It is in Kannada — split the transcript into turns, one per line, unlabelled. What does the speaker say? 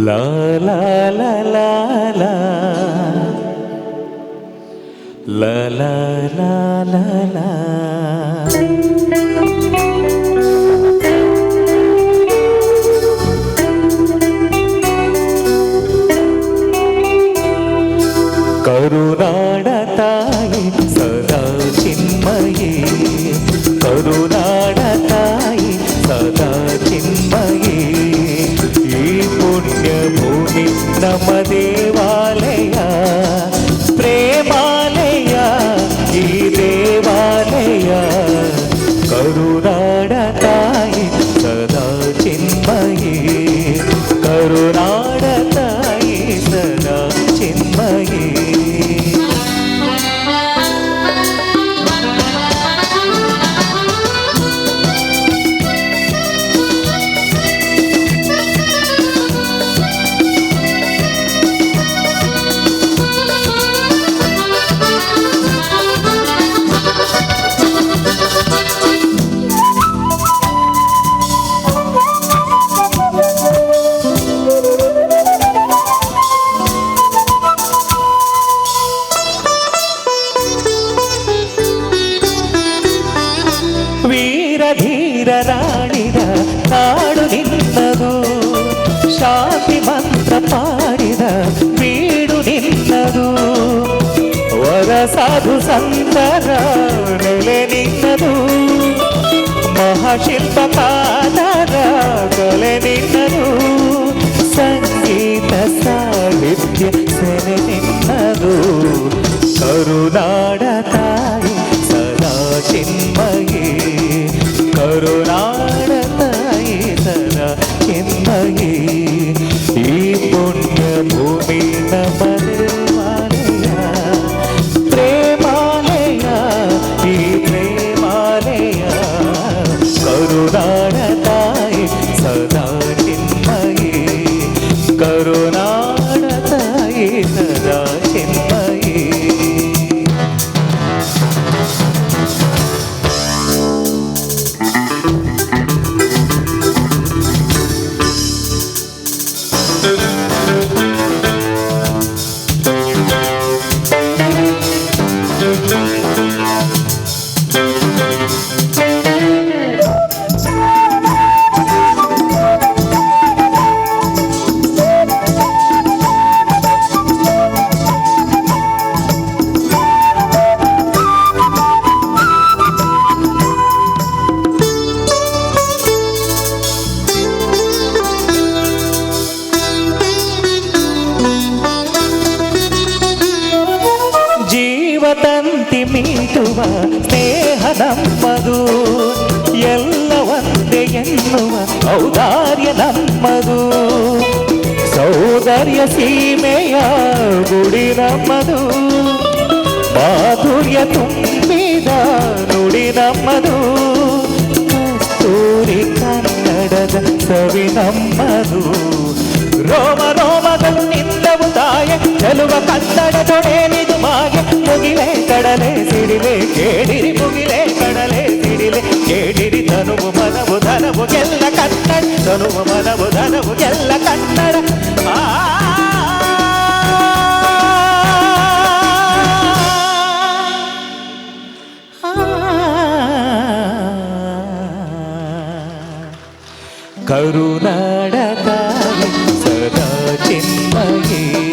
ಲಾ ಲಾ ಲಾ ಲಾ ಲಾ ಲಾ ಲಾ ಲಾ ಲಾ ಲಾ. ಕರುನಾಡ ತಾಯಿ ಸದಾ ಚಿನ್ಮಯೇ, ಕರುನಾಡ ತಾಯಿ ಸದಾ ಚಿನ್ಮಯೇ. ಈ ಪುಣ್ಯ ಭೂಮಿ ನಮ್ಮ ದೇವಾಲಯ, ಪ್ರೇಮಾಲಯ ಈ ದೇವಾಲಯ. ಕರುನಾಡ ತಾಯಿ ಸದಾ ಚಿನ್ಮಯೇ, ಕರುನಾಡ ತಾಯಿ ಸದಾ ಚಿನ್ಮಯೇ. ಧೀರರಾಣಿದ ನಾಡು ನಿನ್ನದು, ಶಾಂತಿ ಮಂತ್ರ ಪಾಡಿದ ಬೀಡು ನಿನ್ನದು. ವರ ಸಾಧು ಸಂತರ ನೆಲೆ ನಿನ್ನದು, ಮಹಾಶಿಲ್ಪಕಾರರ ಕಲೆ ನಿನ್ನದು. ಸಂಗೀತ ಸಾಹಿತ್ಯ ಸೆಲೆ ನಿನ್ನದು. ಕರುನಾಡ ತಾಯಿ ಸದಾ ಚಿನ್ಮಯೇ, ಕರುನಾಡ ತಾಯಿ ಸದಾ ಚಿನ್ಮಯೇ. ಈ ಪುಣ್ಯ ಭೂಮಿ ನಮ್ಮ ದೇವಾಲಯ, ಪ್ರೇಮಾಲಯ ಈ ಪ್ರೇಮಾಲಯ. ಕರುನಾಡ ತಾಯಿ ಸದಾ ಚಿನ್ಮಯೇ, ಕರುನಾಡ ತಾಯಿ ಸದಾ ಚಿನ್ಮಯೇ. ತಂತಿ ಮೀಟುವ ಸ್ನೇಹ ನಮ್ಮದು, ಎಲ್ಲ ಒಂದೇ ಎನ್ನುವ ಔದಾರ್ಯ ನಮ್ಮದು. ಸೌಂದರ್ಯ ಸೀಮೆಯ ಗುಡಿ ನಮ್ಮದು, ಮಾಧುರ್ಯ ತುಂಬಿದ ನುಡಿ ನಮ್ಮದು. ಕಸ್ತೂರಿ ಕನ್ನಡದ ಸವಿ ನಮ್ಮದು, ರೋಮ ರೋಮಗಳು ನಿಂದವು ತಾಯ ಚೆಲುವ ಕನ್ನಡ ತೊಡೆನಿದು ಮಾಯ. ಮುಗಿಲೆ ಕಡಲೆ ಸಿಡಿಲೆ ಕೇಳಿರಿ, ಮುಗಿಲೆ ಕಡಲೆ ಸಿಡಿಲೆ ಕೇಳಿರಿ. ತನುವು ಮನವು ಧನವು ಎಲ್ಲ ಕನ್ನಡ, ತನುವು ಮನವು ಧನವು ಎಲ್ಲ ಕನ್ನಡ. ಕರುನಾಡ ತಾಯಿ ಸದಾ ಚಿನ್ಮಯೇ.